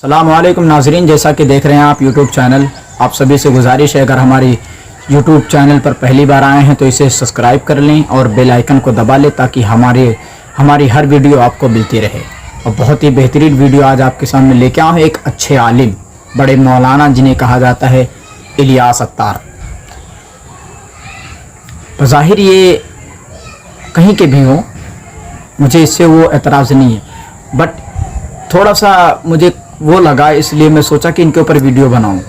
अस्सलाम वालेकुम नाजरीन, जैसा कि देख रहे हैं आप यूट्यूब चैनल, आप सभी से गुजारिश है अगर हमारी यूट्यूब चैनल पर पहली बार आए हैं तो इसे सब्सक्राइब कर लें और बेल आइकन को दबा लें ताकि हमारी हर वीडियो आपको मिलती रहे। और बहुत ही बेहतरीन वीडियो आज आपके सामने लेके आए हैं। एक अच्छे आलिम, बड़े मौलाना जिन्हें कहा जाता है इलियास अत्तार। बज़ाहिर ये कहीं के भी हो, मुझे इससे वो एतराज़ नहीं है, बट थोड़ा सा मुझे वो लगा, इसलिए मैं सोचा कि इनके ऊपर वीडियो बनाऊं।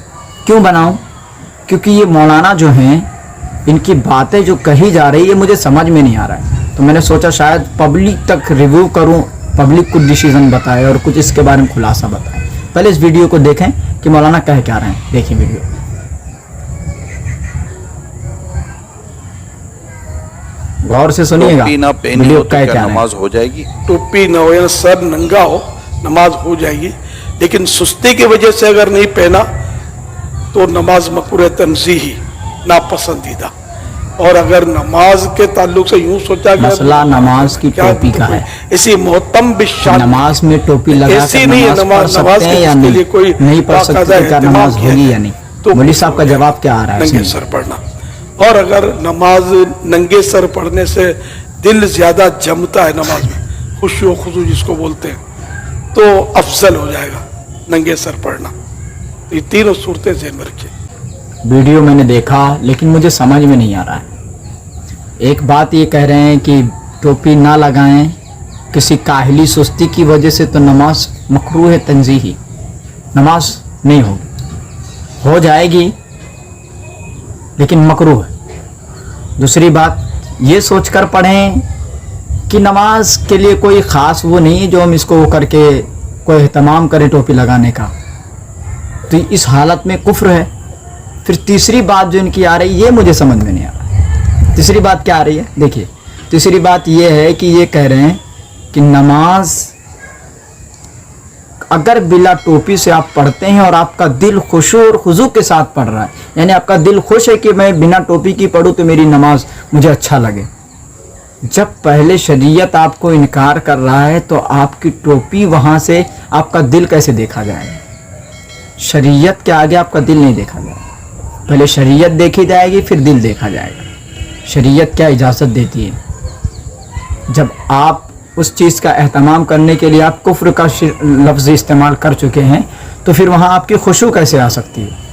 क्यों बनाऊं? क्योंकि ये मौलाना जो हैं, इनकी बातें जो कही जा रही है मुझे समझ में नहीं आ रहा है। तो मैंने सोचा शायद पब्लिक तक रिव्यू करूं, पब्लिक कुछ डिसीजन बताए और कुछ इसके बारे में खुलासा बताए। पहले इस वीडियो को देखें कि मौलाना कह क्या रहे हैं। देखिए वीडियो, गौर से सुनिएगा। वीडियो कह क्या नमाज हो जाएगी? टोपी न हो या सर नंगा हो, नमाज हो जाएगी। लेकिन सुस्ती की वजह से अगर नहीं पहना तो नमाज मकरूह तंज़ीही, नापसंदीदा। और अगर नमाज के ताल्लुक से यूं सोचा कि मसला नमाज की टोपी का है, इसी मोहतम बिशान नमाज में टोपी लगा ऐसी कर नहीं है नमाज पढ़ नमाज सकते हैं या के लिए कोई नहीं पढ़ सकते, क्या नमाज होगी या नहीं? तो मौलवी साहब का जवाब क्या आ रहा है नंगे इसमें? सर पढ़ना। और अगर नमाज नंगे सर पढ़ने से दिल ज्यादा जमता है, नमाज में खुशू खुशू जिसको बोलते हैं, तो अफजल हो जाएगा नंगे सर पढ़ना। ये तीनों सूरतें ज़हन में रखिए। वीडियो मैंने देखा लेकिन मुझे समझ में नहीं आ रहा है। एक बात ये कह रहे हैं कि टोपी ना लगाएं, किसी काहली सुस्ती की वजह से तो नमाज मकरूह है तंज़ीही, नमाज नहीं होगी, हो जाएगी लेकिन मकरूह है। दूसरी बात ये सोचकर पढ़ें कि नमाज के लिए कोई ख़ास वो नहीं है जो हम इसको वो करके कोई एहतमाम करें टोपी लगाने का, तो इस हालत में कुफ्र है। फिर तीसरी बात जो इनकी आ रही है ये मुझे समझ में नहीं आ रहा। तीसरी बात क्या आ रही है? देखिए, तीसरी बात ये है कि ये कह रहे हैं कि नमाज अगर बिला टोपी से आप पढ़ते हैं और आपका दिल खुशू और खुजू के साथ पढ़ रहा है, यानी आपका दिल खुश है कि मैं बिना टोपी की पढ़ूँ तो मेरी नमाज मुझे अच्छा लगे। जब पहले शरीयत आपको इनकार कर रहा है तो आपकी टोपी वहाँ से आपका दिल कैसे देखा जाएगा? शरीयत के आगे आपका दिल नहीं देखा जाएगा। पहले शरीयत देखी जाएगी फिर दिल देखा जाएगा। शरीयत क्या इजाज़त देती है? जब आप उस चीज़ का एहतमाम करने के लिए आप कुफ्र का लफ्ज़ इस्तेमाल कर चुके हैं तो फिर वहाँ आपकी खुशू कैसे आ सकती है?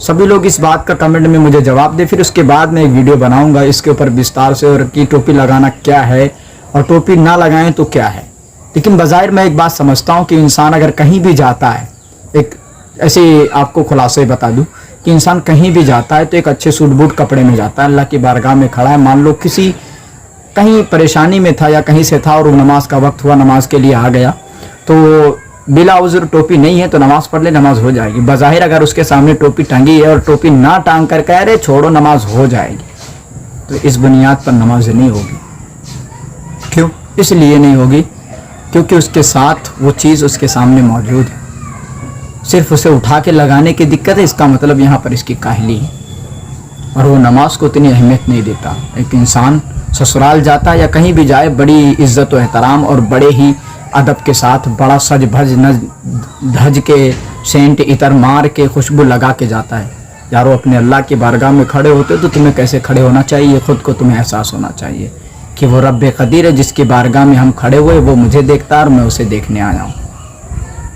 सभी लोग इस बात का कमेंट में मुझे जवाब दे, फिर उसके बाद मैं एक वीडियो बनाऊंगा इसके ऊपर विस्तार से, और कि टोपी लगाना क्या है और टोपी ना लगाएं तो क्या है। लेकिन बज़ाहिर मैं एक बात समझता हूँ कि इंसान अगर कहीं भी जाता है, एक ऐसे आपको खुलासे बता दूँ कि इंसान कहीं भी जाता है तो एक अच्छे सूट बूट कपड़े में जाता है, अल्लाह की बारगाह में खड़ा है। मान लो किसी कहीं परेशानी में था या कहीं से था और नमाज का वक्त हुआ, नमाज के लिए आ गया, तो बिला उज़्र टोपी नहीं है तो नमाज पढ़ ले, नमाज हो जाएगी। बज़ाहिर अगर उसके सामने टोपी टंगी है और टोपी ना टांग कर कह रहे छोड़ो नमाज हो जाएगी, तो इस बुनियाद पर नमाज नहीं होगी। क्यों? इसलिए नहीं होगी क्योंकि उसके साथ वो चीज़ उसके सामने मौजूद है, सिर्फ उसे उठा के लगाने की दिक्कत है। इसका मतलब यहाँ पर इसकी काहली है और वो नमाज को इतनी अहमियत नहीं देता। एक इंसान ससुराल जाता है या कहीं भी जाए, बड़ी इज्जत व एहतराम और बड़े ही अदब के साथ, बड़ा सज भज धज के, सेंट इतर मार के, खुशबू लगा के जाता है। यारो अपने अल्लाह की बारगाह में खड़े होते तो तुम्हें कैसे खड़े होना चाहिए? खुद को तुम्हें एहसास होना चाहिए कि वो रब कदीर है जिसकी बारगाह में हम खड़े हुए, वो मुझे देखता है और मैं उसे देखने आया हूँ।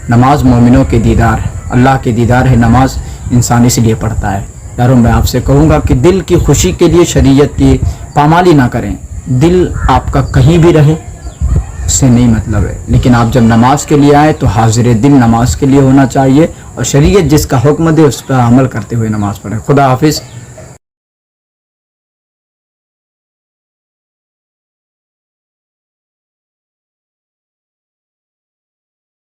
नमाज मोमिनों के दीदार है, अल्लाह के दीदार है। नमाज इंसान इसलिए पढ़ता है। यारों मैं आपसे कहूँगा कि दिल की खुशी के लिए शरीयत की पामाली ना करें। दिल आपका कहीं भी रहे उससे नहीं मतलब है, लेकिन आप जब नमाज के लिए आए तो हाजिर दिल नमाज के लिए होना चाहिए और शरीयत जिसका हुक्म दे उस पर अमल करते हुए नमाज पढ़ें। खुदा हाफिज़।